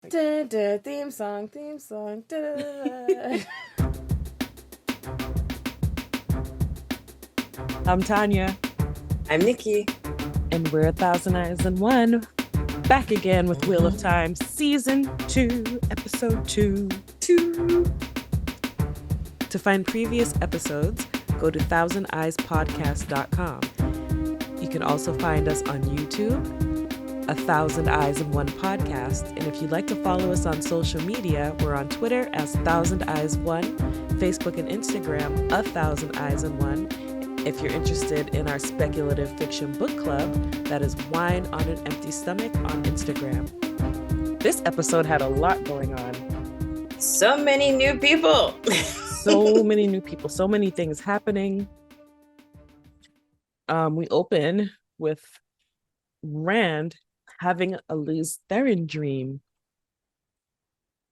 Like, Da, da, theme song, theme song. Da, da, da. I'm Tanya, I'm Nikki. and we're 1000 Eyes and One, back again with Wheel of Time, Season 2, Episode 2. To find previous episodes, go to thousandeyespodcast.com. You can also find us on YouTube, 1000 Eyes and One Podcast. And if you'd like to follow us on social media, we're on Twitter as 1000Eyes1, Facebook and Instagram, 1000Eyes and One. If you're interested in our speculative fiction book club, that is Wine on an Empty Stomach on Instagram. This episode had a lot going on. So many new people. So many new people, so many things happening. We open with Rand having a Liz Theron dream.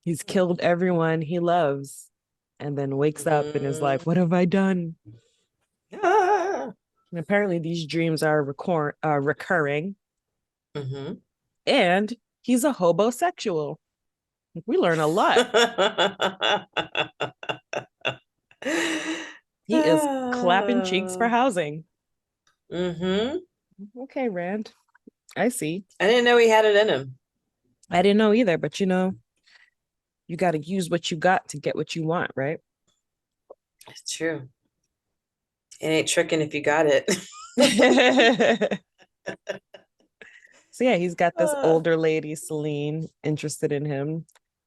He's killed everyone he loves and then wakes up and is like, what have I done? Ah. And apparently these dreams are recurring. Mm-hmm. And he's a hobosexual. We learn a lot. He is clapping cheeks for housing. Mm-hmm. Okay, Rand. I see. I didn't know he had it in him. I didn't know either, but you got to use what you got to get what you want, right? It's true. It ain't tricking if you got it. So yeah, he's got this older lady, Celine, interested in him,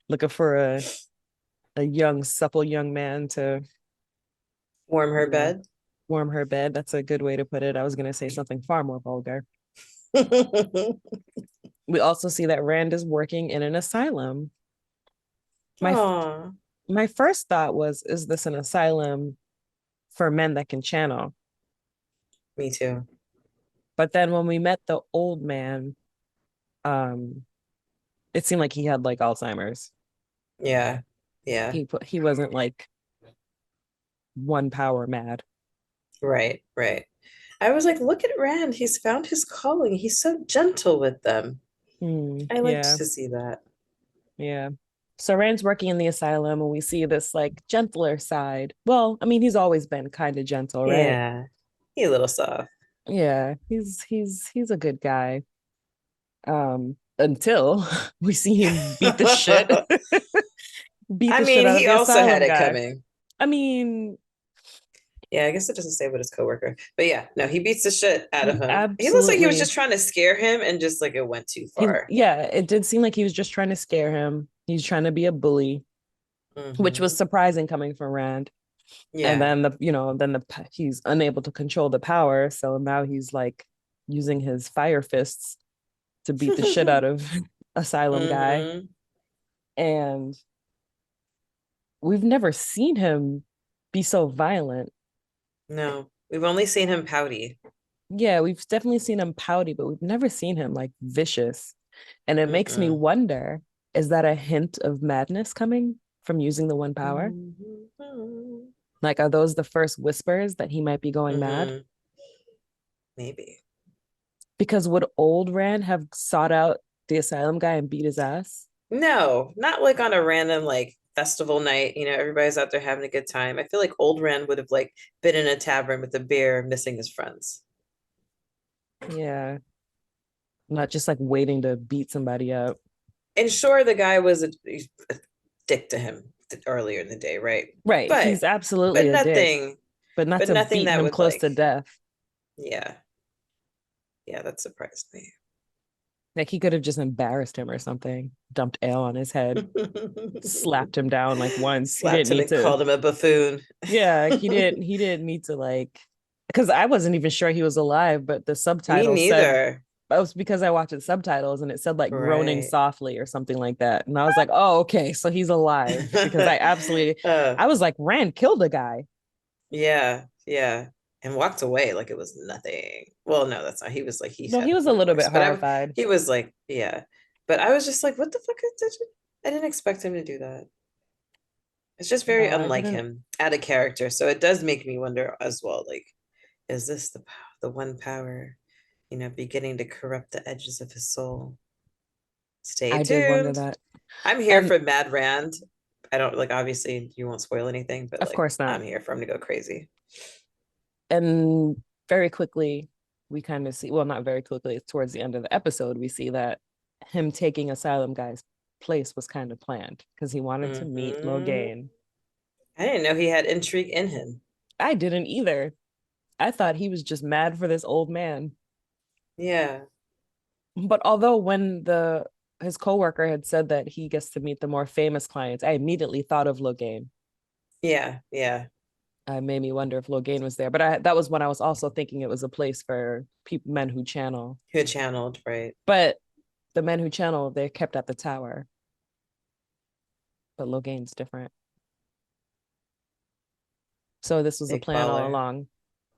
looking for a young, supple young man to warm her bed. Warm her bed. That's a good way to put it. I was going to say something far more vulgar. We also see that Rand is working in an asylum. My first thought was, is this an asylum for men that can channel? Me too. But then when we met the old man, it seemed like he had like Alzheimer's. Yeah. He wasn't like one power mad. Right. I was like, look at Rand. He's found his calling. He's so gentle with them. I liked to see that. Yeah. So Rand's working in the asylum and we see this like gentler side. Well, I mean, he's always been kind of gentle, right? Yeah. He's a little soft. Yeah, he's a good guy. Until we see him beat the shit. Shit out of he also had it coming. I mean, yeah, I guess it doesn't say about his coworker, but yeah, no, he beats the shit out of him. Absolutely. He looks like he was just trying to scare him and just like it went too far. It did seem like he was just trying to scare him. He's trying to be a bully, which was surprising coming from Rand. Yeah. And then he's unable to control the power, so now he's like using his fire fists to beat the shit out of asylum guy. And we've never seen him be so violent. No, we've only seen him pouty. Yeah, we've definitely seen him pouty, but we've never seen him like vicious. And it makes me wonder, is that a hint of madness coming from using the one power? Like, are those the first whispers that he might be going mad? Maybe. Because would old Rand have sought out the asylum guy and beat his ass? No, not like on a random like festival night. Everybody's out there having a good time. I feel like old Rand would have like been in a tavern with a beer, missing his friends. Yeah. Not just like waiting to beat somebody up. And sure, the guy was a dick to him earlier in the day, right? Right. But he's absolutely a dick. But nothing that him close to death. Yeah, that surprised me. Like he could have just embarrassed him or something, dumped ale on his head, slapped him down like once. Slapped him and called him a buffoon. Yeah, he didn't need to like, because I wasn't even sure he was alive, but the subtitles said, it was because I watched the subtitles and it said like groaning softly or something like that. And I was like, oh, okay, so he's alive. Because I was like, Rand killed a guy. Yeah. And walked away like it was nothing. Well, no, that's not. He was like, he was a little bit horrified. He was like, yeah. But I was just like, what the fuck is that? I didn't expect him to do that. It's just very unlike him, out of character. So it does make me wonder as well, like, is this the one power, beginning to corrupt the edges of his soul? Stay I did wonder tuned. that. I'm here And for Mad Rand. I don't like, obviously you won't spoil anything, but of like course not. I'm here for him to go crazy. And very quickly, we kind of see, well, not very quickly, towards the end of the episode, we see that him taking Asylum Guy's place was kind of planned because he wanted to meet Hmm. Logain. I didn't know he had intrigue in him. I didn't either. I thought he was just mad for this old man. Yeah. But although when the his coworker had said that he gets to meet the more famous clients, I immediately thought of Logain. Yeah. Yeah. Made me wonder if Logain was there. But that was when I was also thinking it was a place for men who channel. Who channeled, right? But the men who channel, they're kept at the tower. But Logain's different. So this was a Big plan all baller. along.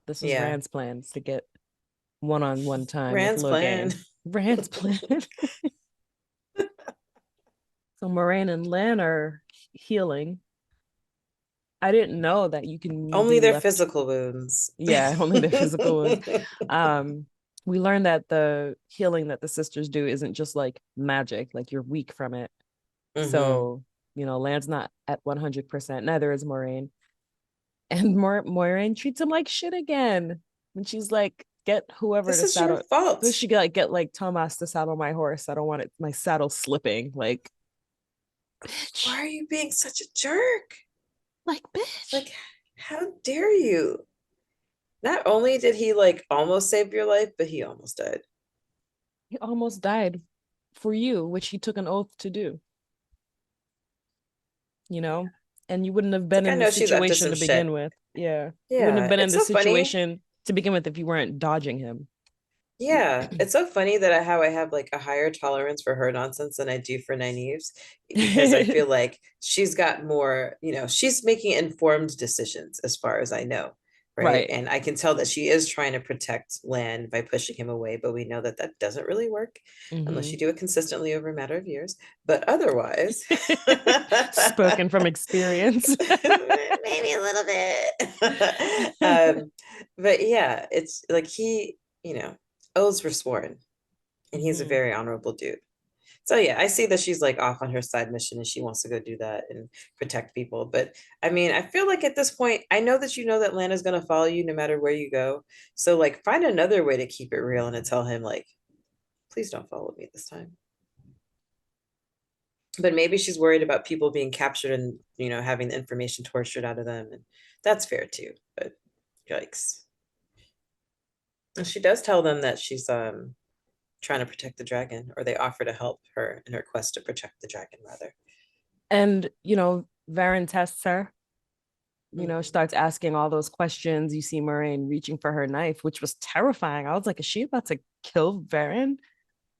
This was Yeah. Rand's plans to get one-on-one time with Rand's plan. Logain. Rand's plan. So Moraine and Lan are healing. I didn't know that you can Only be their left. physical wounds. Yeah, only their physical wounds. We learned that the healing that the sisters do isn't just like magic, like you're weak from it. Hmm. So, Lan's not at 100%, neither is Moraine. And Moiraine treats him like shit again. And she's like, get whoever This to is your saddle. fault. She get like Tomas to saddle my horse. I don't want my saddle slipping. Like, bitch. Why are you being such a jerk? Like, bitch. Like, how dare you? Not only did he like almost save your life, but he almost died. He almost died for you, which he took an oath to do. And you wouldn't have It's been like, I in know this she's up to situation some to begin shit. with. Yeah. You wouldn't have Yeah, been in it's this so funny. situation to begin with if you weren't dodging him. Yeah, it's so funny that how I have like a higher tolerance for her nonsense than I do for Nynaeve's, because I feel like she's got more, she's making informed decisions as far as I know, right? Right. And I can tell that she is trying to protect Lan by pushing him away, but we know that that doesn't really work unless Mm-hmm. you do it consistently over a matter of years. But otherwise, Spoken from experience. maybe a little bit. But yeah, it's like oaths were sworn, and he's a Mm-hmm. very honorable dude. So yeah, I see that she's like off on her side mission and she wants to go do that and protect people. But I mean, I feel like at this point, I know that that Lana's gonna follow you no matter where you go. So like find another way to keep it real and to tell him like, please don't follow me this time. But maybe she's worried about people being captured and having the information tortured out of them. And that's fair too. But yikes. And she does tell them that she's trying to protect the dragon, or they offer to help her in her quest to protect the dragon, rather. And, Varen tests her, Mm-hmm. starts asking all those questions. You see Moraine reaching for her knife, which was terrifying. I was like, is she about to kill Varen?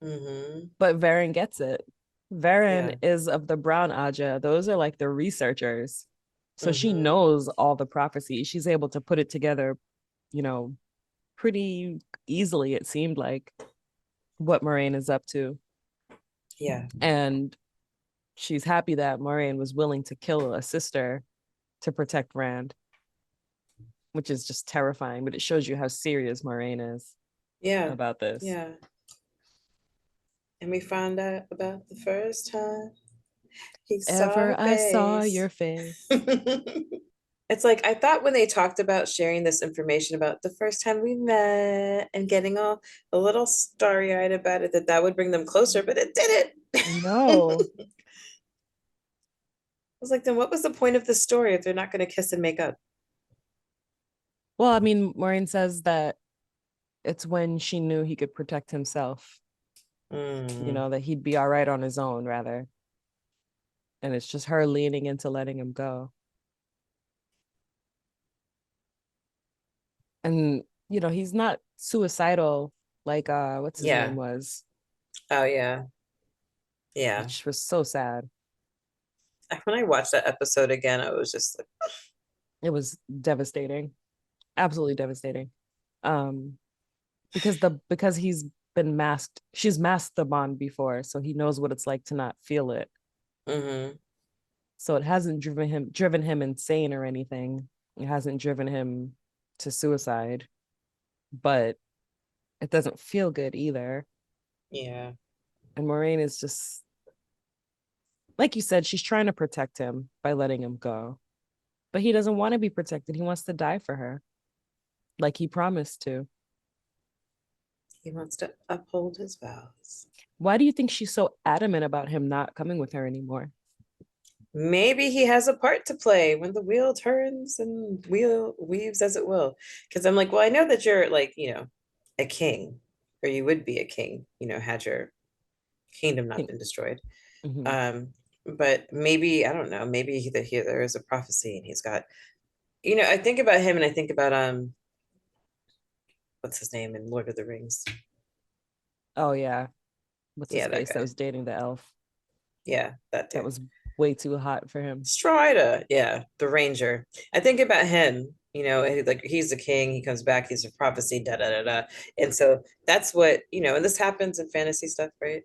Mm-hmm. But Varen gets it. Varen Yeah. is of the Brown Aja. Those are like the researchers. So she Mm-hmm. knows all the prophecies. She's able to put it together, you know, pretty easily, it seemed like, what Moraine is up to. Yeah. And she's happy that Moraine was willing to kill a sister to protect Rand, which is just terrifying, but it shows you how serious Moraine is Yeah. about this. Yeah. And we found out about the first time he saw Ever her I saw face. your face. It's like I thought when they talked about sharing this information about the first time we met and getting all a little starry-eyed about it, that would bring them closer, but it didn't. No. I was like, then what was the point of the story if they're not going to kiss and make up? Well, I mean, Moraine says that it's when she knew he could protect himself, Mm. that he'd be all right on his own, rather. And it's just her leaning into letting him go. And, he's not suicidal like what's his name Yeah. was, Oh yeah. Yeah. which was so sad. When I watched that episode again, I was just like, It was devastating. Absolutely devastating. Um, because he's been masked, she's masked the bond before, so he knows what it's like to not feel it. mm-hmm. So it hasn't driven him insane or anything. It hasn't driven him to suicide, but it doesn't feel good either. Yeah. And Moiraine is just, like you said, she's trying to protect him by letting him go. But he doesn't want to be protected. He wants to die for her, like he promised to. He wants to uphold his vows. Why do you think she's so adamant about him not coming with her anymore? Maybe he has a part to play when the wheel turns and wheel weaves as it will. Because I'm like, well, I know that you're like, a king, or you would be a king, had your kingdom not been destroyed. Mm-hmm. But maybe, I don't know, maybe there is a prophecy and he's got, I think about him and I think about what's his name in Lord of the Rings? Oh yeah. What's his Yeah, that face that guy. was dating the elf? Yeah, that That dude. was way too hot for him. Strider, yeah, the ranger. I think about him, like he's the king, he comes back, he's a prophecy, da da da da. And so that's what, and this happens in fantasy stuff, right?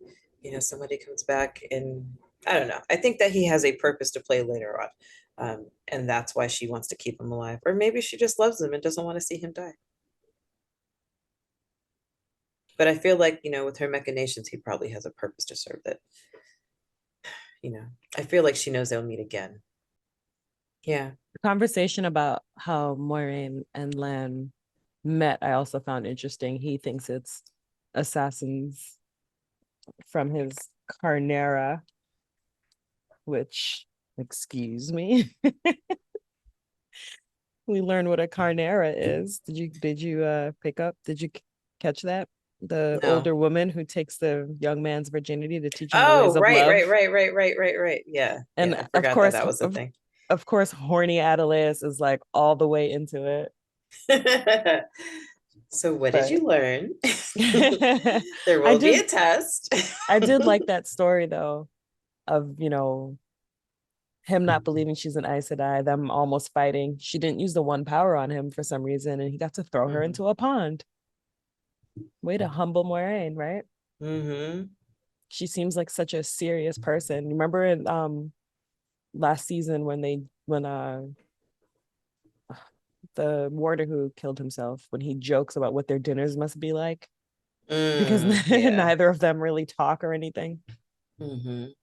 Somebody comes back and I don't know. I think that he has a purpose to play later on. And that's why she wants to keep him alive. Or maybe she just loves him and doesn't want to see him die. But I feel like, with her machinations, he probably has a purpose to serve that, I feel like she knows they'll meet again. Yeah. The conversation about how Moiraine and Lan met, I also found interesting. He thinks it's assassins from his Carnera, which, excuse me. We learned what a Carnera is. Did you pick up? Did you catch that? The No. older woman who takes the young man's virginity to teach him the ways Oh, of right, love. right, right, right, right, right, right. Yeah. And Yeah. I of forgot that course, that was the thing. of course, horny Adelaus is like all the way into it. So what did But you learn? There I will be did a test. I did like that story though of, him not believing she's an Aes Sedai, them almost fighting. She didn't use the one power on him for some reason, and he got to throw her Mhm. into a pond. Way to humble Moiraine, right? Mhm. She seems like such a serious person. Remember in last season when the warder who killed himself, when he jokes about what their dinners must be like, because Yeah. neither of them really talk or anything. Mhm.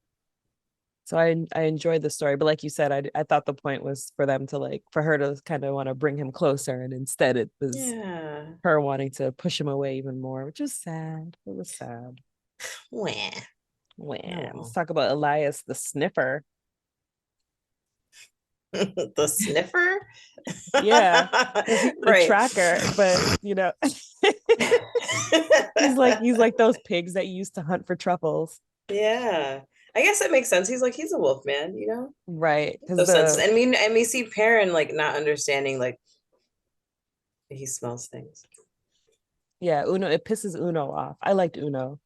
So I enjoyed the story, but like you said, I thought the point was for them to for her to kind of want to bring him closer, and instead it was Yeah. her wanting to push him away even more, which is sad. It was sad. Wah. When let's Oh. talk about Elias the sniffer. The sniffer? Yeah, the Right. tracker, but he's like those pigs that you used to hunt for truffles. Yeah. I guess that makes sense. He's a wolf man, Right, because Those sense. And we see Perrin like not understanding, like he smells things. yeah, Uno, it pisses Uno off. I liked Uno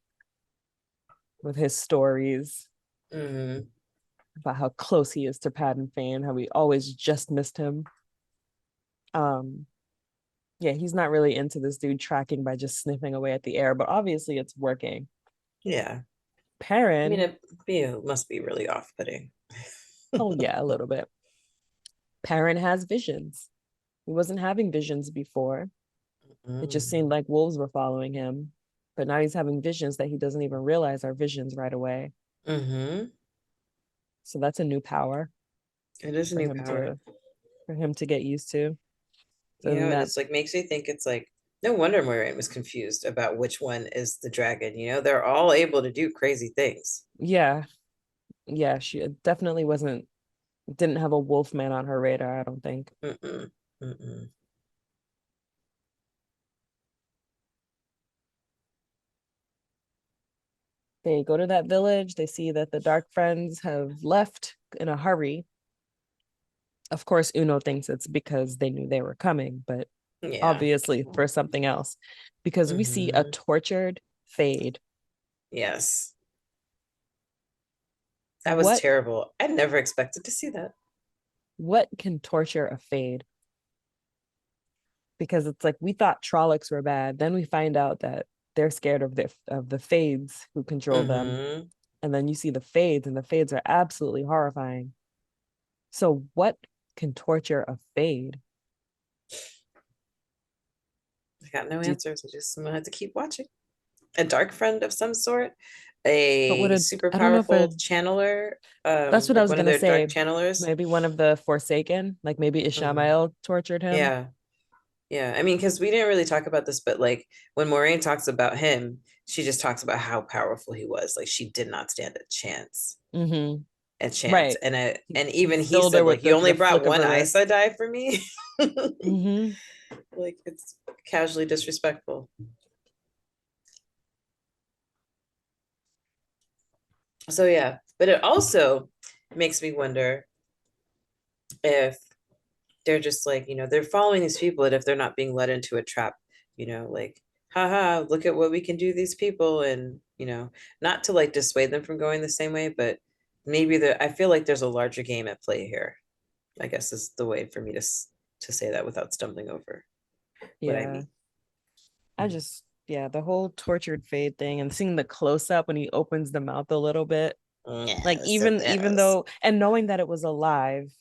with his stories Hmm. about how close he is to Padan Fain, how we always just missed him. Um, yeah, he's not really into this dude tracking by just sniffing away at the air, but obviously it's working. Yeah. I mean, Perrin, it must be really off-putting. oh yeah, a little bit. Perrin has visions. He wasn't having visions before. It just Mm. seemed like wolves were following him. But now he's having visions that he doesn't even realize are visions right away. Mm-hmm. So that's a new power It is a for new him power. to get used to. So then And that it's like makes me think it's like no wonder Moiraine was confused about which one is the dragon. They're all able to do crazy things. yeah, yeah, she definitely didn't have a wolf man on her radar, I don't think. Mm-mm. Mm-mm. They go to that village, they see that the dark friends have left in a hurry. Of course, Uno thinks it's because they knew they were coming, but Yeah. obviously for something else. Because we see a Mm-hmm. tortured Fade. Yes. That was What terrible. I never expected to see that. what can torture a Fade? Because it's like we thought Trollocs were bad. Then we find out that they're scared of the Fades who control them. Mm-hmm. And then you see the Fades, and the Fades are absolutely horrifying. So what can torture a Fade? I got no Do you, answers. I just had to keep watching. A dark friend of some sort, But would a it, super I don't know if powerful it, channeler, that's what I like was one of gonna their dark say. channelers. Maybe one of the Forsaken, like maybe Mhm. Ishamael tortured him. Yeah. Yeah. I mean, because we didn't really talk about this, but like when Moraine talks about him, she just talks about how powerful he was. Like she did not stand a chance. Mm-hmm. A chance. Right. And He even he killed her said, with like, you only the brought flick of one her Aes wrist. Sedai for me. Mm-hmm. Like it's casually disrespectful. So yeah, but it also makes me wonder if they're just like, they're following these people, and if they're not being led into a trap, like, haha, look at what we can do to these people, and not to like dissuade them from going the same way, but maybe I feel like there's a larger game at play here. I guess is the way for me to say that without stumbling over what I Yeah. mean. Yeah, the whole tortured Fade thing and seeing the close up when he opens the mouth a little bit. Like Yes, so even gross. though, and knowing that it was alive,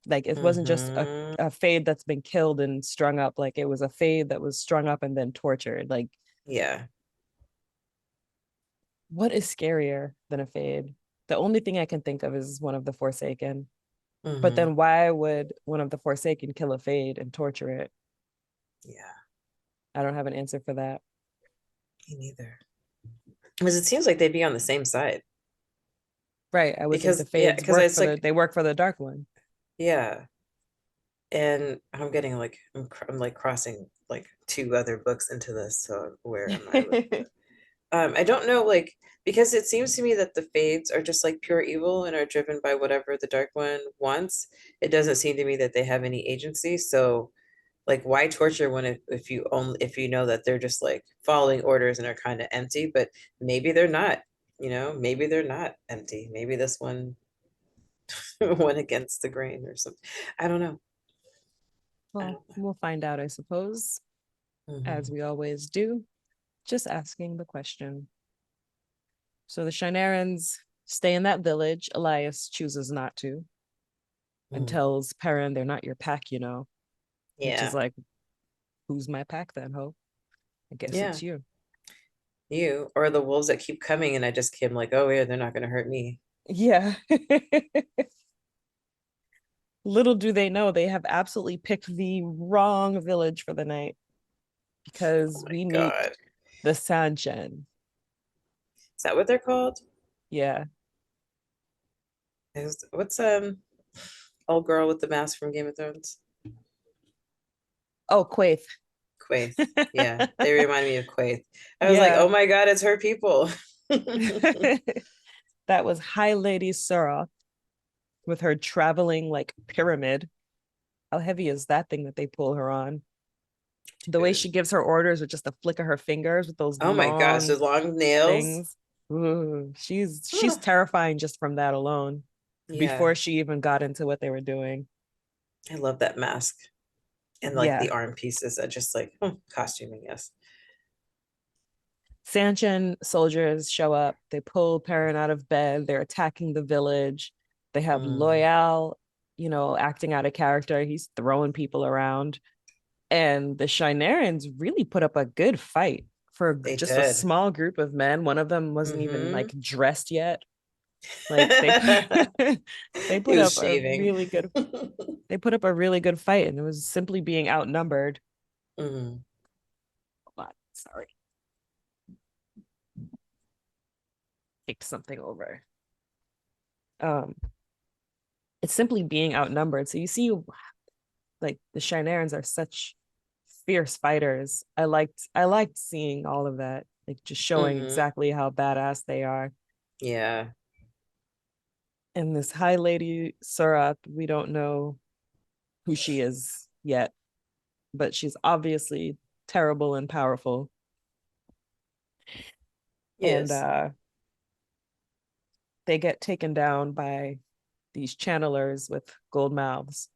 like it wasn't just Mm-hmm. a Fade that's been killed and strung up, like it was a Fade that was strung up and then tortured. Like, Yeah. what is scarier than a Fade? The only thing I can think of is one of the Forsaken. But Mm-hmm. then why would one of the Forsaken kill a Fade and torture it? Yeah. I don't have an answer for that. Me neither. Because it seems like they'd be on the same side. Right. I would think the Because yeah, Fades because work it's for like, they work for the Dark One. yeah. And I'm getting like I'm like crossing like two other books into this. So where am I with I don't know, like, because it seems to me that the Fades are just like pure evil and are driven by whatever the Dark One wants. It doesn't seem to me that they have any agency. So like why torture when if you know that they're just like following orders and are kind of empty, but maybe they're not, maybe they're not empty. Maybe this one went against the grain or something. I don't know. I Well, don't we'll find out, I suppose, know. as we always do. Just asking the question. So the Shinarans stay in that village. Elias chooses not to and Mhm. tells Perrin they're not your pack, which is Yeah. like, who's my pack then, Hope? I guess Yeah. it's you. You or the wolves that keep coming, and I just came like, oh yeah, they're not gonna hurt me. Yeah. Little do they know they have absolutely picked the wrong village for the night Oh because my we meet God. the Sanshen. Is that what they're called? Yeah. What's old girl with the mask from Game of Thrones? Oh, Quaith. Quaith. Yeah, they remind me of Quaith. I was like, Yeah. oh my God, it's her people. That was High Lady Sura with her traveling like pyramid. How heavy is that thing that they pull her on? The way Dude. she gives her orders with just a flick of her fingers with those Oh my gosh, long those long nails. things. Ooh, she's Ugh. terrifying just from that alone. Yeah, Before she even got into what they were doing. I love that mask and like Yeah. the arm pieces that just like costuming, yes. Sanchin soldiers show up. They pull Perrin out of bed. They're attacking the village. They have Mm, Loyal, acting out of character. He's throwing people around. And the Shinarans really put up a good fight for they just a did. small group of men. One of them wasn't even Mm-hmm. like dressed yet. Like they they He put was up a shaving. really good they put up a really good fight, and it was simply being outnumbered. Mm, Sorry, kicked something over. Um, it's simply being outnumbered. So you see, like the Shinarans are such fierce fighters. I liked seeing all of that, like just showing mm-hmm. exactly how badass they are. Yeah. And this High Lady Surat, we don't know who she is yet, but she's obviously terrible and powerful. And Yes. they get taken down by these channelers with gold mouths.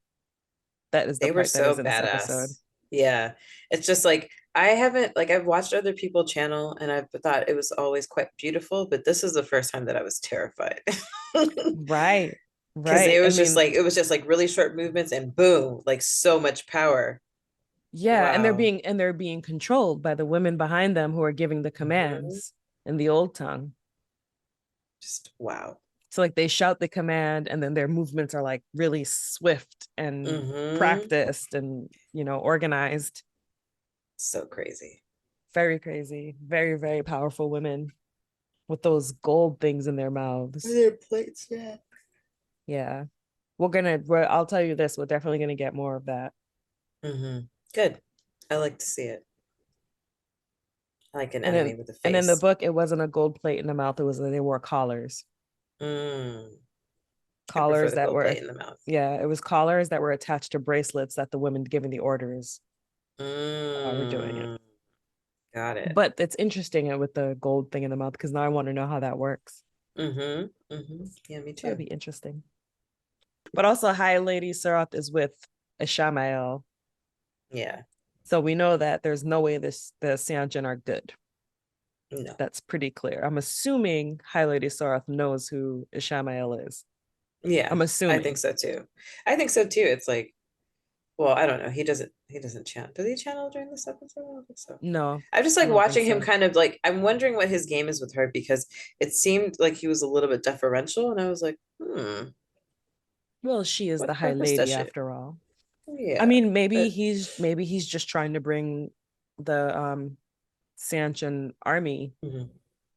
That is the They were part that is so in this episode. badass. Yeah. It's just like I haven't like I've watched other people channel and I've thought it was always quite beautiful, but this is the first time that I was terrified. Right. Because Right. I mean, it was just like really short movements and boom, like so much power. yeah, and they're Wow. being and they're being controlled by the women behind them who are giving the Mhm. commands in the old tongue. Just wow. So like they shout the command and then their movements are like really swift and practiced and, organized. So crazy. Very crazy. Very, very powerful women with those gold things in their mouths. Their plates, yeah. Yeah. I'll tell you this, we're definitely gonna get more of that. Good. I like to see it. I like an enemy with a face. And in the book, it wasn't a gold plate in the mouth, it was they wore collars. Collars that were plate in the mouth. Yeah, it was collars that were attached to bracelets that the women giving the orders were doing it. Got it. But it's interesting with the gold thing in the mouth because now I want to know how that works. Yeah, me too. That'd be interesting. But also, High Lady Serath is with Ishamael. Yeah. So we know that there's no way the Seanchan are good. No. That's pretty clear. I'm assuming High Lady Serath knows who Ishamael is. Yeah. I'm assuming. I think so too. It's like, well, I don't know. He doesn't chant. Does he channel during this episode? I don't think so. No. I'm just like watching him kind of like, I'm wondering what his game is with her because it seemed like he was a little bit deferential and I was like, Well, she is the High Lady after all. Yeah. I mean, maybe he's just trying to bring the Seanchan army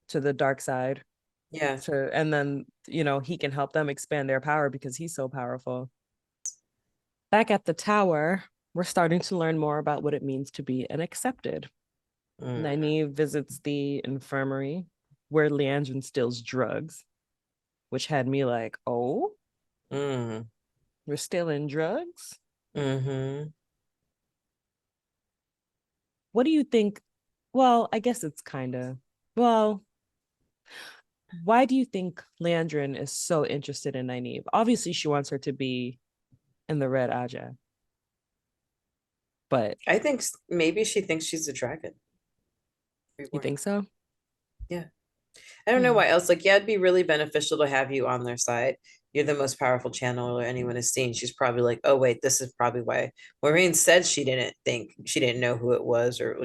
to the dark side. Yeah. And then, he can help them expand their power because he's so powerful. Back at the tower, we're starting to learn more about what it means to be an accepted. Nynaeve visits the infirmary where Liandrin steals drugs, which had me like, oh, we're stealing drugs? What do you think? Well, I guess it's kind of, why do you think Liandrin is so interested in Nynaeve? Obviously, she wants her to be in the Red Ajah. But I think maybe she thinks she's a dragon. You think so? Yeah. I don't know why else. Like, yeah, it'd be really beneficial to have you on their side. You're the most powerful channeler anyone has seen. She's probably like, oh, wait, this is probably why Moiraine said she didn't know who it was or,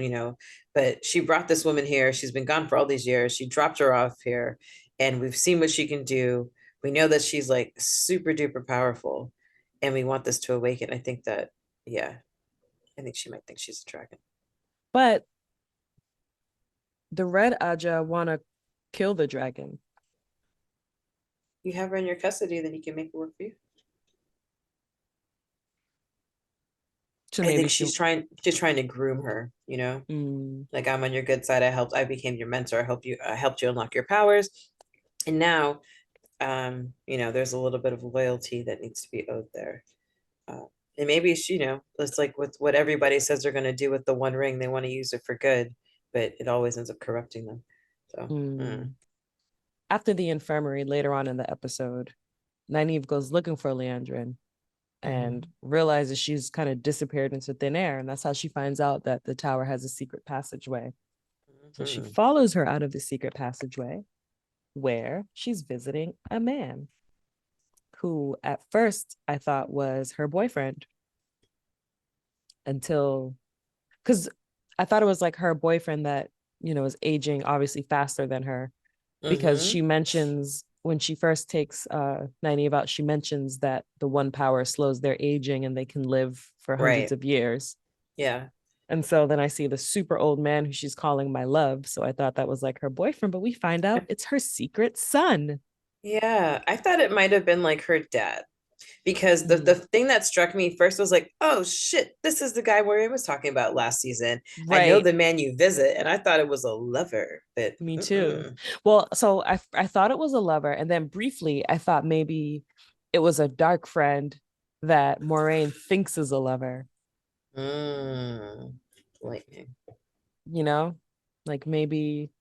but she brought this woman here. She's been gone for all these years. She dropped her off here and we've seen what she can do. We know that she's like super duper powerful and we want this to awaken. I think that, yeah, I think she might think she's a dragon. But the Red Ajah want to kill the dragon. You have her in your custody, then you can make it work for you. So I think she's trying to groom her, like I'm on your good side. I became your mentor. I helped you unlock your powers. And now, there's a little bit of loyalty that needs to be owed there. And maybe she, it's like with what everybody says they're going to do with the One Ring, they want to use it for good, but it always ends up corrupting them. So, After the infirmary, later on in the episode, Nynaeve goes looking for Liandrin and realizes she's kind of disappeared into thin air. And that's how she finds out that the tower has a secret passageway. So she follows her out of the secret passageway where she's visiting a man who at first I thought was her boyfriend because I thought it was like her boyfriend that, is aging obviously faster than her because she mentions when she first takes Nynaeve out, she mentions that the one power slows their aging and they can live for hundreds of years. Yeah. And so then I see the super old man who she's calling my love. So I thought that was like her boyfriend, but we find out it's her secret son. Yeah, I thought it might have been like her dad. Because the thing that struck me first was like, oh shit, this is the guy Moiraine was talking about last season. Right. I know the man you visit, and I thought it was a lover. But me too. Well, so I thought it was a lover, and then briefly I thought maybe it was a dark friend that Moiraine thinks is a lover. Lightning. Like maybe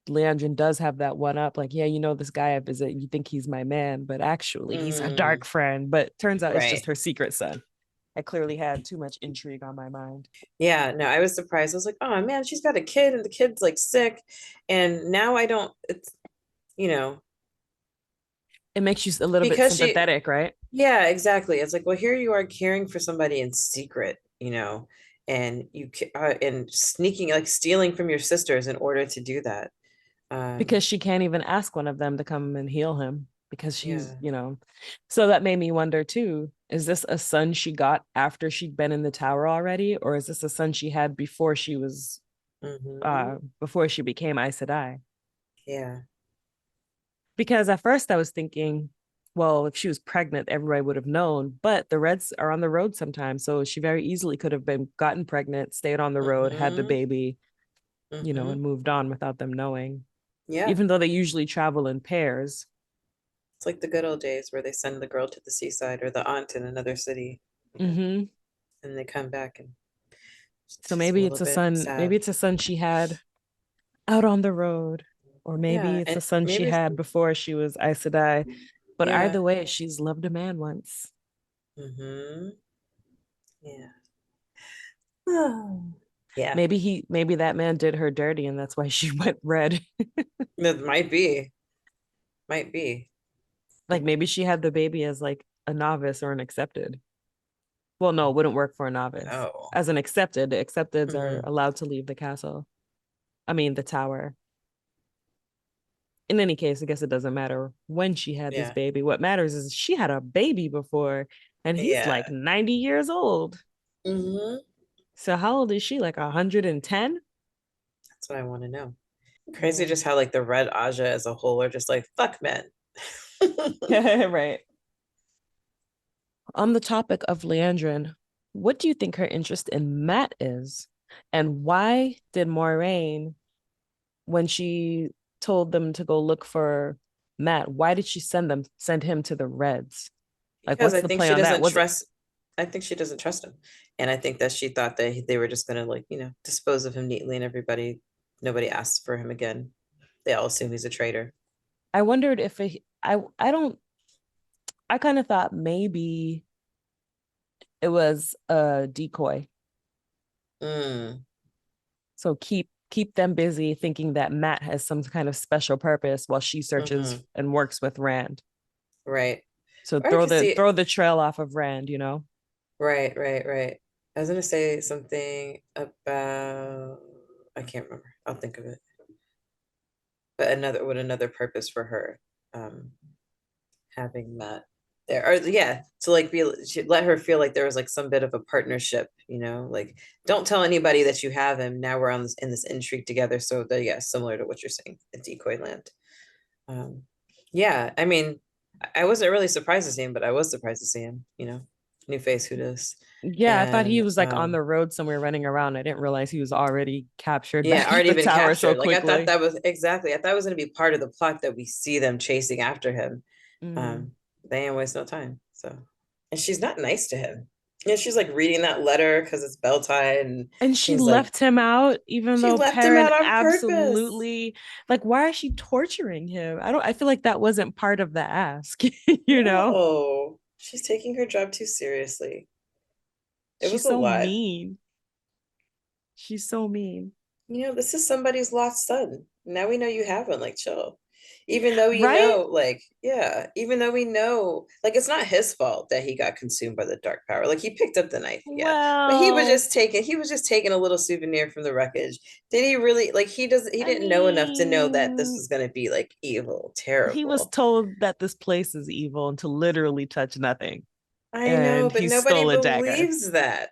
Liandrin does have that one up, like, yeah, this guy I visit, you think he's my man, but actually he's a dark friend. But turns out it's just her secret son. I clearly had too much intrigue on my mind. Yeah, no, I was surprised. I was like, oh man, she's got a kid and the kid's like sick. And now it makes you a little bit sympathetic, right? Yeah, exactly. It's like, well, here you are caring for somebody in secret, and you and sneaking, like stealing from your sisters in order to do that. Because she can't even ask one of them to come and heal him because she's, yeah. you know. So that made me wonder too, is this a son she got after she'd been in the tower already, or is this a son she had before she became Aes Sedai? Yeah. Because at first I was thinking, well, if she was pregnant, everybody would have known, but the Reds are on the road sometimes, so she very easily could have been gotten pregnant, stayed on the road, had the Mm-hmm. baby, you know, Mm-hmm. and moved on without them knowing, Yeah. even though they usually travel in pairs. It's like the good old days where they send the girl to the seaside or the aunt in another city, Hmm. and they come back and So it's a maybe little it's a bit son, maybe sad. it's a son she had out on the road, or maybe Yeah, it's a and son she maybe had before she was Aes Sedai. But yeah. either way, she's loved a man once. Mm-hmm. Yeah. Yeah, Maybe that man did her dirty and that's why she went red. it might be. Might be. Like maybe she had the baby as like a novice or an accepted. Well, no, it wouldn't work for a novice. Oh. As an accepted, the accepteds are Mm-hmm. allowed to leave the castle. I mean, the tower. In any case, I guess it doesn't matter when she had this Yeah. baby. What matters is she had a baby before, and he's Yeah. like 90 years old. Mm-hmm. So how old is she? Like 110? That's what I want to know. Crazy Yeah. just how like the Red Aja as a whole are just like fuck men. Right. On the topic of Leandrin, what do you think her interest in Matt is? And why did Moiraine, when she told them to go look for Matt, why did she send him to the Reds? Like, Because what's I the think play she on that? doesn't Was it trust I think she doesn't trust him. And I think that she thought that they were just gonna like, dispose of him neatly and nobody asks for him again. They all assume he's a traitor. I wondered if I don't I kind of thought maybe it was a decoy. Mm, So keep them busy thinking that Matt has some kind of special purpose while she searches mm-hmm. and works with Rand. Right. So Or I could see throw the trail off of Rand, you know? right. I was gonna say something about I can't remember. I'll think of it. But another purpose for her having that there or yeah to like let her feel like there was like some bit of a partnership, like don't tell anybody that you have him. Now we're on this in this intrigue together, so that yeah, similar to what you're saying at Decoy Land. um yeah, I mean, I wasn't really surprised to see him, but I was surprised to see him, new face, who does. Yeah, I thought he And was like on the road somewhere running around. I didn't realize he was already captured yeah, back at already the been tower so captured. Like I thought quickly. that was exactly, I thought it was going to be part of the plot that we see them chasing after him. Mm. um they ain't waste no time. So, and she's not nice to him. Yeah, she's like reading that letter because it's bell tied, and And she he's like, left him out, even she though left him Perrin out on purpose. absolutely like, why is she torturing him? I feel like that wasn't part of the ask, you know? No, she's taking her job too seriously. It She's was a so lot. mean. She's so mean. This is somebody's lost son. Now we know you have one. Like, chill. Even though Right? like, yeah, even though we know, like, it's not his fault that he got consumed by the dark power. Like, he picked up the knife, yeah, but Well, he was just taking a little souvenir from the wreckage. Did he really like? He I didn't know enough to know that this mean, was gonna be like evil, he was terrible. told that this place is evil and to literally touch nothing. I know, And but he nobody stole a dagger. believes that.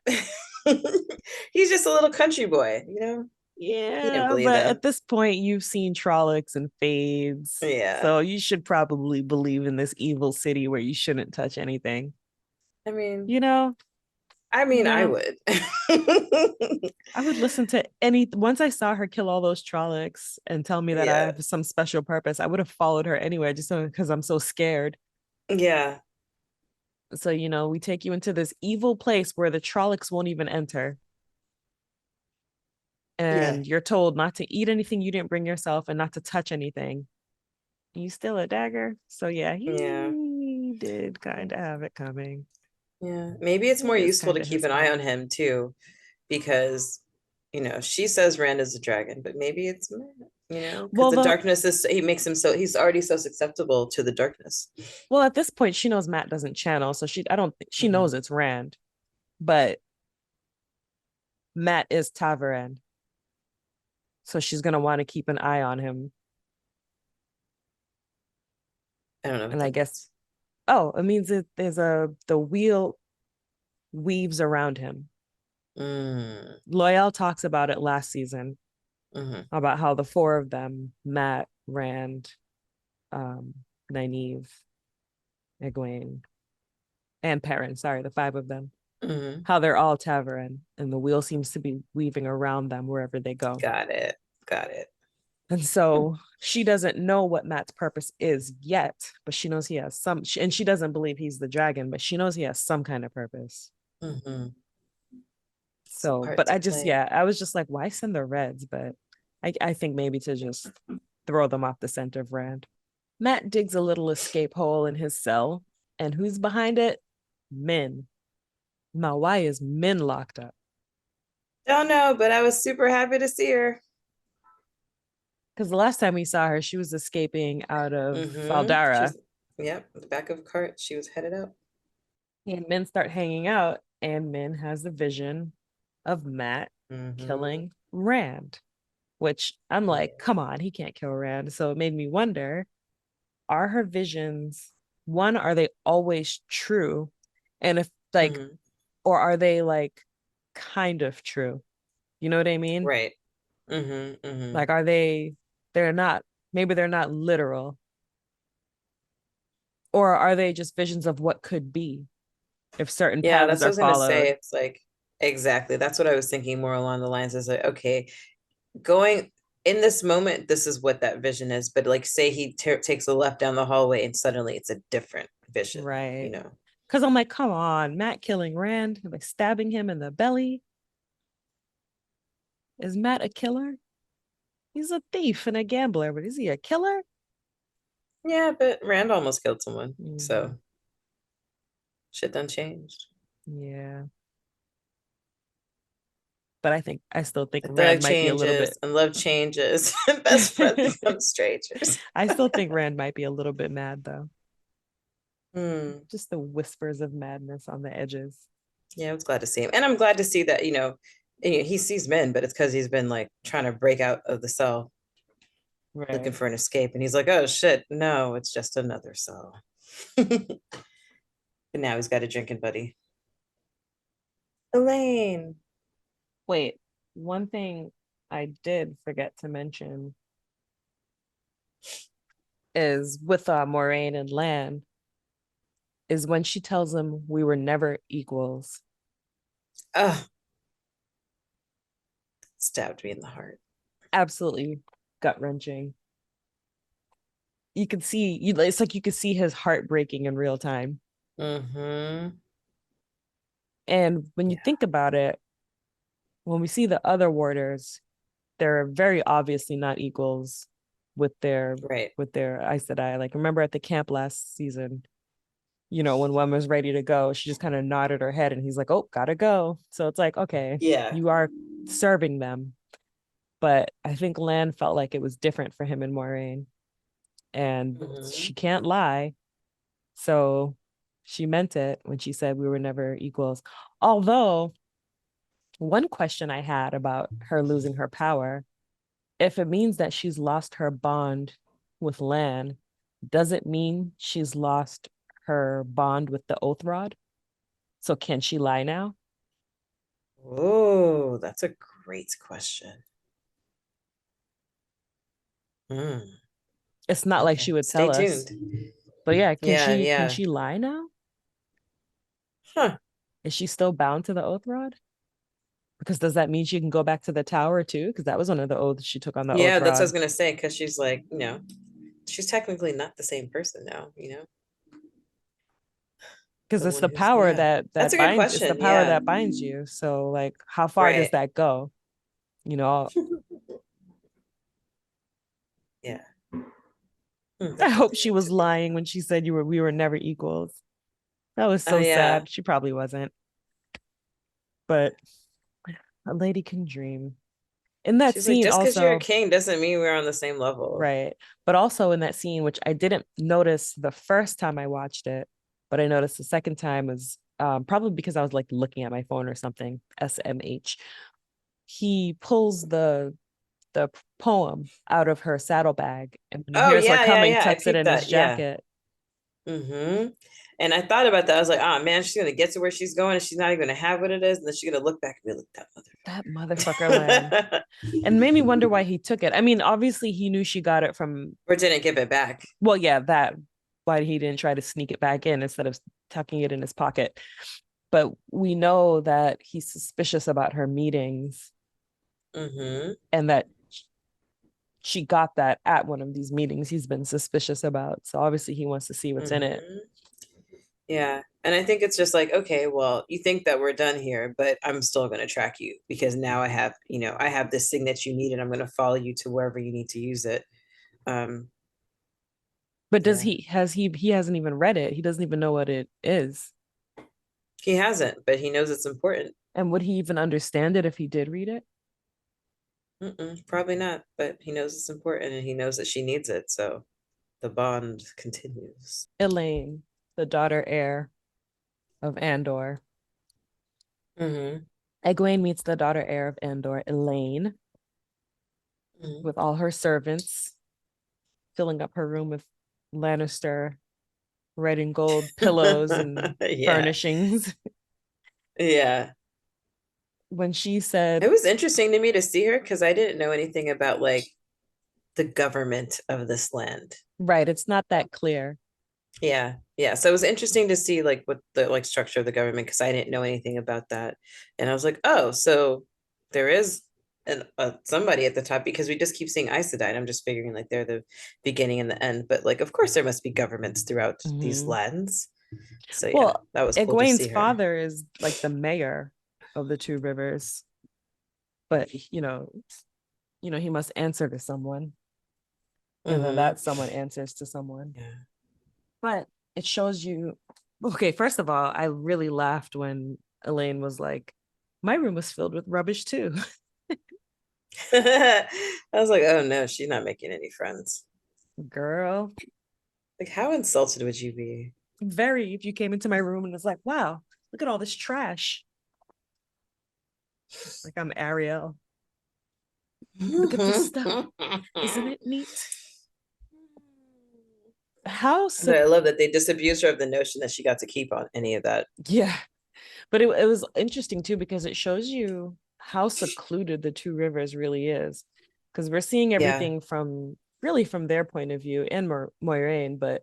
He's just a little country boy. He didn't Yeah, believe but that. at this point, you've seen Trollocs and Fades. Yeah. So you should probably believe in this evil city where you shouldn't touch anything. I mean, You know, you I know, would. I would listen to any once I saw her kill all those Trollocs and tell me that I Yeah. have some special purpose, I would have followed her anywhere just because I'm so scared. Yeah. So, we take you into this evil place where the Trollocs won't even enter. Yeah. And you're told not to eat anything you didn't bring yourself and not to touch anything. You steal a dagger. So yeah, Yeah. he did kind of have it coming. Yeah. Maybe it's more It is useful to kind of keep his an eye fault. on him too, because she says Rand is a dragon, but maybe it's because Well, the darkness is he makes him so he's already so susceptible to the darkness. at this point, she knows Matt doesn't channel, so I don't think she knows Mhm. it's Rand, but Matt is Tavern, so she's gonna want to keep an eye on him I don't know what And I that guess, oh, it means that the wheel weaves around him. means. Loyal talks about it last season, Mhm. about how the four of them, Matt, Rand, Nynaeve, Egwene, and Perrin, sorry, the five of them, Mhm. how they're all Ta'veren, and the wheel seems to be weaving around them wherever they go. Got it. Got it. And so she doesn't know what Matt's purpose is yet, but she knows he has some, and she doesn't believe he's the dragon, but she knows he has some kind of purpose. Mhm. Some So, part but to I just, play. yeah, I was just like, why send the Reds? But I think maybe to just throw them off the scent of Rand. Matt digs a little escape hole in his cell, and who's behind it? Min. Now, why is Min locked up? Don't know, but I was super happy to see her. Because the last time we saw her, she was escaping out of She Faldara. was, yep, the back of a cart. She was headed out. And Min start hanging out, and Min has the vision of Matt killing Rand, which I'm like, come on, he can't kill Rand. So it made me wonder, are her visions, one, are they always true? And if like, or are they like kind of true? You know what I mean? Right. Like, they're not, maybe they're not literal. Or are they just visions of what could be if certain Yeah, paths that's what I are was gonna say. followed? It's like exactly. That's what I was thinking more along the lines is like, okay, going in this moment, this is what that vision is. But like, say he takes a left down the hallway and suddenly it's a different vision, Right. you know? Because I'm like, come on, Matt killing Rand by stabbing him in the belly. Is Matt a killer? He's a thief and a gambler, but is he a killer? Yeah, but Rand almost killed someone. Mm-hmm. So shit done changed. Yeah. But I still think Like Rand that might be a little bit. changes and love changes and best friends become strangers. I still think Rand might be a little bit mad though. Hmm. Just the whispers of madness on the edges. Yeah, I was glad to see him. And I'm glad to see that, he sees men, but it's because he's been like trying to break out of the cell, looking Right. for an escape. And he's like, oh shit, no, it's just another cell. But now he's got a drinking buddy. Elaine. Wait, one thing I did forget to mention is with Moraine and Lan is when she tells him we were never equals. Oh, stabbed me in the heart. Absolutely gut wrenching. You could see it's like you could see his heart breaking in real time. Mm-hmm. And when you think about it, when we see the other warders, they're very obviously not equals with their Right. Aes Sedai. Like remember at the camp last season, when one was ready to go, she just kind of nodded her head and he's like, oh, gotta go. So it's like, okay, Yeah. you are serving them. But I think Lan felt like it was different for him and Moiraine. And she can't lie. So she meant it when she said we were never equals. Although one question I had about her losing her power, if it means that she's lost her bond with Lan, does it mean she's lost her bond with the Oath Rod? So can she lie now? Oh, that's a great question. It's not like she would Stay tell us. tuned. But yeah, Yeah, can yeah. she lie now? Huh. Is she still bound to the Oath Rod? Because does that mean she can go back to the tower too? Because that was one of the oaths she took on the Yeah, Oath that's what I was Rod. gonna say, because she's like, she's technically not the same person now. Because The it's one the who's, power yeah. that That's a good binds. It's the question. power Yeah. that binds you. So like, how far does Right. that go? Yeah. I hope she was lying when she said we were never equals. That was Oh so yeah. sad. She probably wasn't. But a lady can dream. In that She's like, scene just because you're a also, king doesn't mean we're on the same level. right. But also in that scene, which I didn't notice the first time I watched it, but I noticed the second time was probably because I was like looking at my phone or something, SMH. He pulls the poem out of her saddlebag and when he Oh hears her yeah, yeah, coming, yeah. I tucks it peeped in his that. Yeah. jacket. Mm-hmm. And I thought about that. I was like, oh man, she's gonna get to where she's going and she's not even gonna have what it is. And then she's gonna look back and be like, that That motherfucker Lan. motherfucker. And made me wonder why he took it. I mean, obviously he knew she got it from, Or didn't give it back. well, yeah, that why he didn't try to sneak it back in instead of tucking it in his pocket. But we know that he's suspicious about her meetings Mm-hmm. and that she got that at one of these meetings he's been suspicious about. So obviously he wants to see what's in it. Mm-hmm. Yeah. And I think it's just like, okay, well, you think that we're done here, but I'm still going to track you because now I have, I have this thing that you need and I'm going to follow you to wherever you need to use it. Um, But does yeah. he hasn't even read it. He doesn't even know what it is. He hasn't, but he knows it's important. And would he even understand it if he did read it? Probably not, but he knows it's important and he knows that she needs it. So the bond continues. Elaine, the daughter heir of Andor. Mm-hmm. Egwene meets the daughter heir of Andor, Elaine, with all her servants, filling up her room with Lannister red and gold pillows and Yeah. furnishings. Yeah. When she said, It was interesting to me to see her because I didn't know anything about like the government of this land. right, it's not that clear. Yeah. Yeah. So it was interesting to see like what the like structure of the government because I didn't know anything about that. And I was like, oh, so there is somebody at the top because we just keep seeing Aes Sedai. I'm just figuring like they're the beginning and the end. But like of course there must be governments throughout these Mhm. lands. So yeah, Well, that was cool to Egwene's see her. father is like the mayor of the Two Rivers, but he must answer to someone, and then Mm-hmm. that someone answers to someone. Yeah. But it shows you. Okay, first of all, I really laughed when Elaine was like, "My room was filled with rubbish too." I was like, oh no, she's not making any friends. Girl, Like, how insulted would you be? very. If you came into my room and was like, "Wow, look at all this trash," like I'm Ariel. Look at this stuff. Isn't it neat? How So I love that they disabused her of the notion that she got to keep on any of that. Yeah, but it was interesting too because it shows you how secluded the Two Rivers really is, because we're seeing Yeah, everything from their point of view and Moiraine, but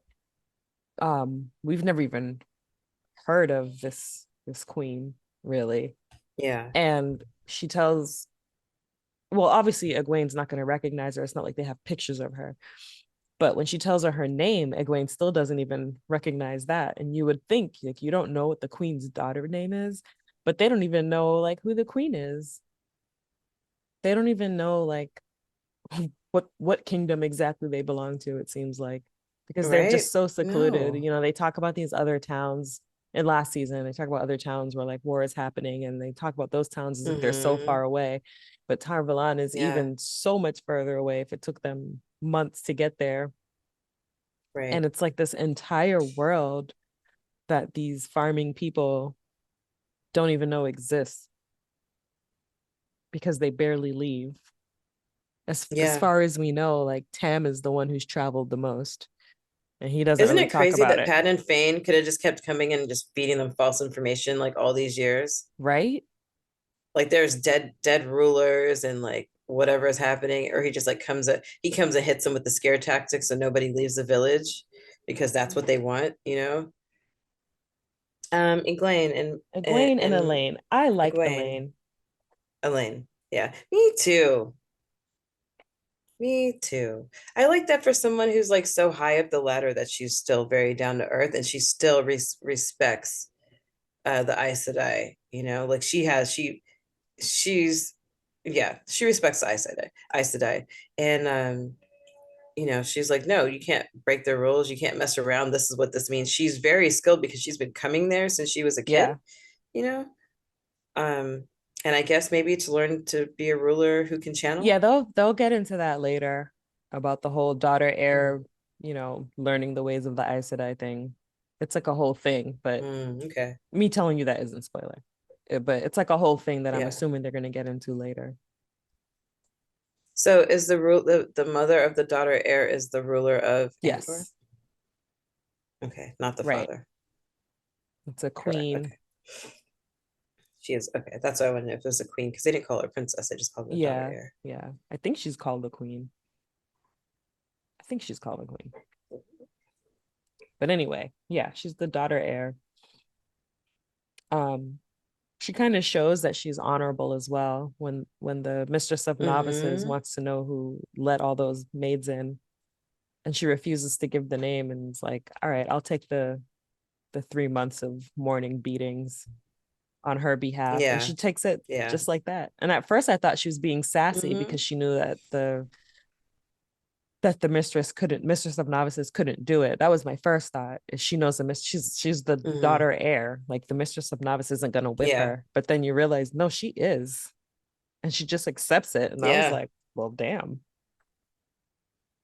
we've never even heard of this queen really, yeah. and she tells, well, obviously Egwene's not going to recognize her. It's not like they have pictures of her. But when she tells her name, Egwene still doesn't even recognize that. And you would think like you don't know what the queen's daughter name is, but they don't even know like who the queen is. They don't even know like what kingdom exactly they belong to, it seems like, because they're Right? just so secluded. No. They talk about these other towns in last season. They talk about other towns where like war is happening, and they talk about those towns as if they're so Mm-hmm. far away. But Tarvalon is Yeah, even so much further away if it took them months to get there. And right. it's like this entire world that these farming people don't even know exists because they barely leave. As Yeah. far as we know, like Tam is the one who's traveled the most, and he doesn't Isn't really it talk crazy about that it, Pat and Fane could have just kept coming in and just feeding them false information like all these years? right? Like there's dead rulers and like whatever is happening, or he just like comes and hits them with the scare tactics so nobody leaves the village because that's what they want, you know? Egwene Egwene and and Elaine. I like Egwene, Elaine. Elaine. Yeah, me too. Me too. I like that for someone who's like so high up the ladder that she's still very down to earth and she still respects the Aes Sedai, like she's yeah, she respects the Aes Sedai. And she's like, no, you can't break the rules, you can't mess around. This is what this means. She's very skilled because she's been coming there since she was a kid, Yeah. you know? Um, and I guess maybe to learn to be a ruler who can channel. Yeah, they'll get into that later about the whole daughter heir, learning the ways of the Aes Sedai thing. It's like a whole thing, but Okay. me telling you that isn't spoiler. But it's like a whole thing that I'm Yeah. assuming they're going to get into later. So is the mother of the daughter heir is the ruler of Andor? Yes. Okay, not the Right. father. It's a Correct. queen. Okay. She is okay. That's why I wanted to know if it was a queen because they didn't call her princess. They just called her daughter Yeah. heir. Yeah. I think she's called the queen. I think she's called the queen. But anyway, yeah, she's the daughter heir. She kind of shows that she's honorable as well when the mistress of novices Mm-hmm. wants to know who let all those maids in, and she refuses to give the name, and is like, all right, I'll take the 3 months of mourning beatings on her behalf. And Yeah. she takes it Yeah. just like that. And at first I thought she was being sassy Mm-hmm. because she knew that the mistress of novices couldn't do it. That was my first thought. Is she knows she's the Mm-hmm. daughter heir. Like the mistress of novice isn't gonna whip Yeah. her. But then you realize, no, she is. And she just accepts it. And I was Yeah. like, well, damn.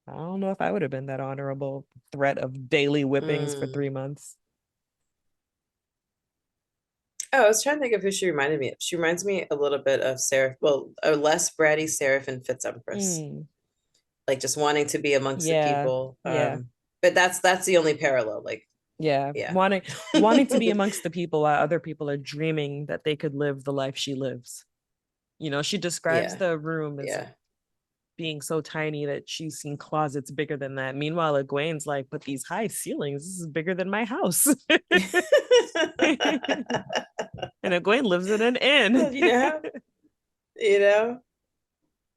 I don't know if I would have been that honorable. Threat of daily whippings for Mm. 3 months. Oh, I was trying to think of who she reminded me of. She reminds me a little bit of Seraph, well, a less bratty Seraphim Fitz-Empress. Mm, Like just wanting to be amongst the yeah, people. yeah, But that's the only parallel. Like, yeah. yeah. Wanting to be amongst the people while other people are dreaming that they could live the life she lives. She describes Yeah. the room as Yeah. being so tiny that she's seen closets bigger than that. Meanwhile, Egwene's like, but these high ceilings, this is bigger than my house. And Egwene lives in an inn. Well, you know,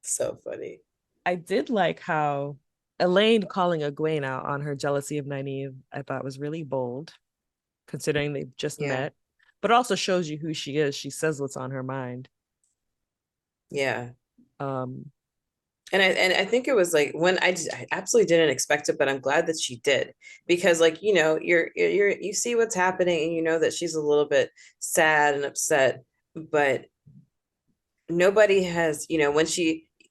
so funny. I did like how Elaine calling Egwene out on her jealousy of Nynaeve, I thought was really bold, considering they've just Yeah. met, but also shows you who she is. She says what's on her mind. Yeah. Um, And I think it was like when I absolutely didn't expect it, but I'm glad that she did because like you see what's happening and you know that she's a little bit sad and upset, but nobody has, when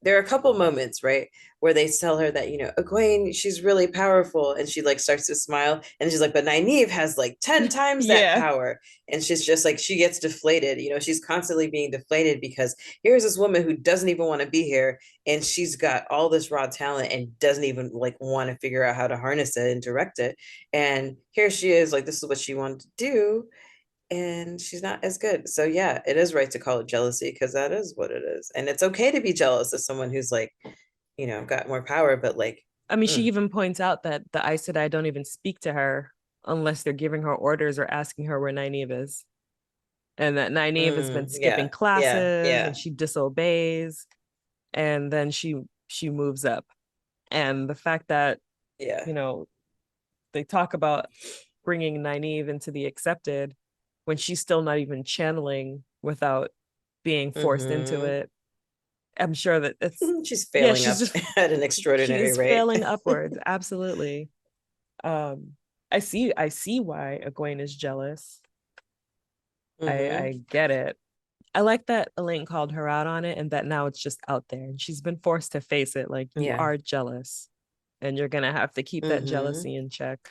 there are a couple moments, right, where they tell her that, Egwene, she's really powerful. And she like starts to smile and she's like, but Nynaeve has like 10 times that yeah, power. And she's just like, she gets deflated. She's constantly being deflated because here's this woman who doesn't even want to be here. And she's got all this raw talent and doesn't even like want to figure out how to harness it and direct it. And here she is, like, this is what she wanted to do and she's not as good. So yeah, it is right to call it jealousy because that is what it is. And it's okay to be jealous of someone who's like, got more power, but like, I mean, she even points out that the Aes Sedai don't even speak to her unless they're giving her orders or asking her where Nynaeve is, and that Nynaeve has been skipping yeah, yeah, classes and yeah, she disobeys, and then she moves up. And the fact that yeah. you know they talk about bringing Nynaeve into the accepted when she's still not even channeling without being forced into Mm-hmm. it. I'm sure that it's She's yeah, failing she's up just at an extraordinary she's rate. failing upwards. Absolutely. um I see why Egwene is jealous. I Mm-hmm. get it. I like that Elaine called her out on it and that now it's just out there and she's been forced to face it, like you Yeah. are jealous and you're gonna have to keep that Mm-hmm. jealousy in check.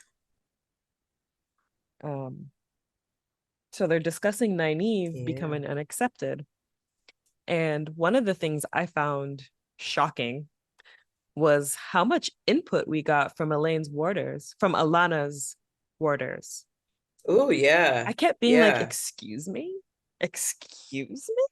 um so they're discussing Nynaeve Yeah. becoming unaccepted, and one of the things I found shocking was how much input we got from Elaine's warders, from Alana's warders. Oh yeah. I kept being like, Yeah. excuse me? Excuse me?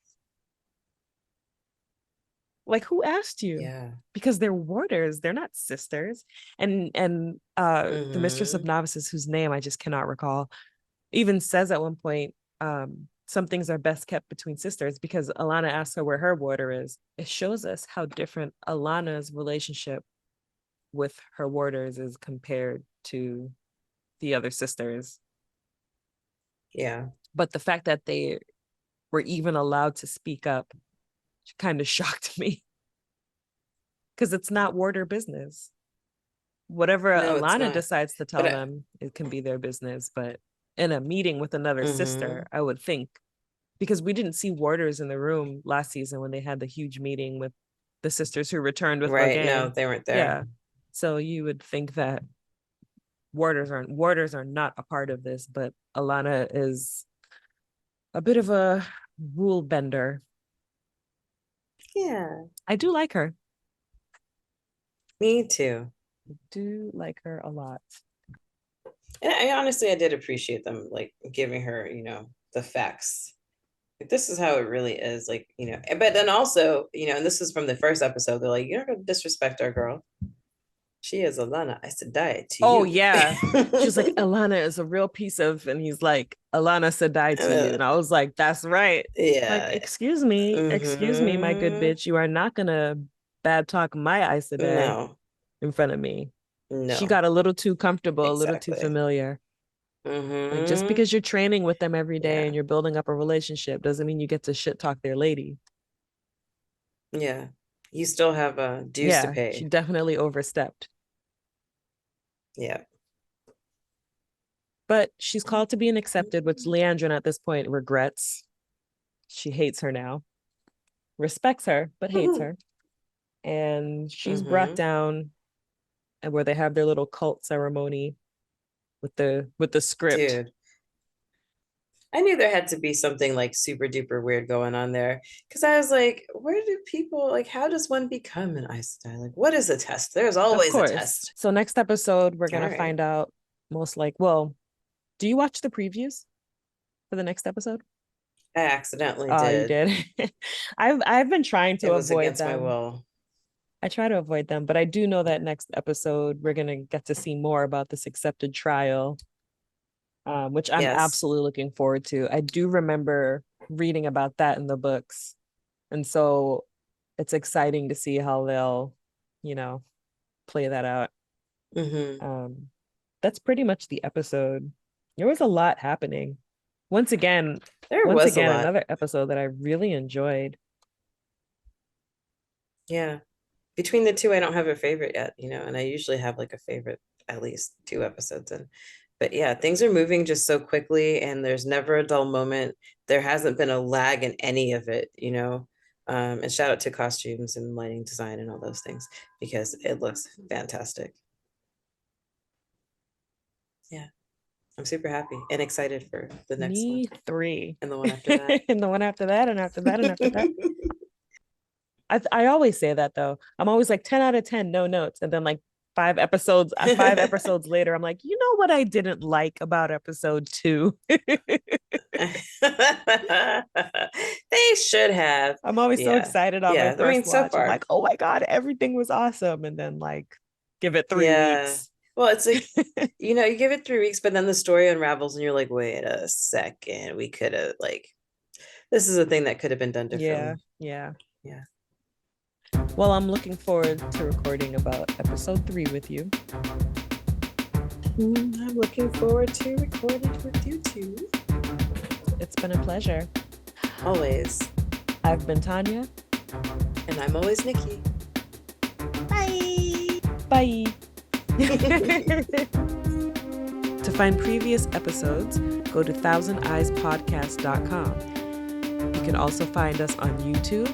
Like, who asked you? Yeah. Because they're warders, they're not sisters. And the mistress of Mm-hmm. novices, whose name I just cannot recall, even says at one point, some things are best kept between sisters, because Alana asks her where her warder is. It shows us how different Alana's relationship with her warders is compared to the other sisters. Yeah. But the fact that they were even allowed to speak up kind of shocked me, because it's not warder business. Whatever No, it's Alana not. decides to But tell them, it can be their business. But in a meeting with another sister, mm-hmm. I would think, because we didn't see warders in the room last season when they had the huge meeting with the sisters who returned with Right. No, Logain. they weren't there. Yeah. So you would think that warders are not a part of this, but Alana is a bit of a rule bender. Yeah. I do like her. Me too. Do like her a lot. And I did appreciate them like giving her, you know, the facts. Like, this is how it really is. Like, you know, but then also, you know, and this is from the first episode, they're like, you're not gonna disrespect our girl. She is Alana Aes Sedai to Oh you. yeah. She's like, Alana is a real piece of, and he's like, Alana Sedai to you. And I was like, that's right. Yeah. Like, excuse me, my good bitch. You are not gonna bad talk my Aes Sedai No. in front of me. No. She got a little too comfortable, a little too Exactly. familiar. Like, just because you're training with them every day and you're building up a relationship doesn't mean you get to shit talk their lady. Yeah. You still have dues to pay. She definitely overstepped. Yeah. But she's called to being accepted, which Liandrin at this point regrets. She hates her now. Respects her, but hates her. And she's brought down, and where they have their little cult ceremony with the script. Dude. I knew there had to be something like super duper weird going on there. Because I was like, where do people, like, how does one become an Aes Sedai? Like, what is a test? There's always a test. So next episode, we're going to find out do you watch the previews for the next episode? I accidentally did. Oh, you did? I've been trying to avoid them. My will. I try to avoid them, but I do know that next episode, we're going to get to see more about this accepted trial. Which I'm absolutely looking forward to. I do remember reading about that in the books. And so it's exciting to see how they'll, you know, play that out. That's pretty much the episode. There was a lot happening. Once again, another episode that I really enjoyed. Yeah. Between the two, I don't have a favorite yet, you know, and I usually have like a favorite at least 2 episodes in. But yeah, things are moving just so quickly and there's never a dull moment. There hasn't been a lag in any of it, you know. And shout out to costumes and lighting design and all those things because it looks fantastic. Yeah. I'm super happy and excited for the next one. 3. And the one after that. And the one after that and after that and after that. I always say that though. I'm always like 10 out of 10, no notes. And then like 5 episodes later, I'm like, you know what I didn't like about episode 2? They should have. I'm always so excited on my first watch. I'm like, oh my God, everything was awesome. And then like, give it 3 weeks. Well, it's like, you know, you give it 3 weeks, but then the story unravels and you're like, wait a second, we could have like, this is a thing that could have been done differently. Yeah. Well, I'm looking forward to recording about episode 3 with you. I'm looking forward to recording with you too. It's been a pleasure. Always. I've been Tanya. And I'm always Nikki. Bye. Bye. To find previous episodes, go to thousandeyespodcast.com. You can also find us on YouTube,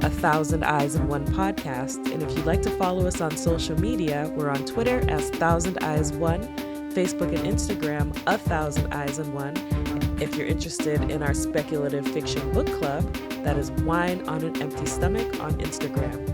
1,000 Eyes in One Podcast. And if you'd like to follow us on social media, we're on Twitter as 1,000 Eyes One, Facebook and Instagram, 1,000 Eyes in One. If you're interested in our speculative fiction book club, that is Wine on an Empty Stomach on Instagram.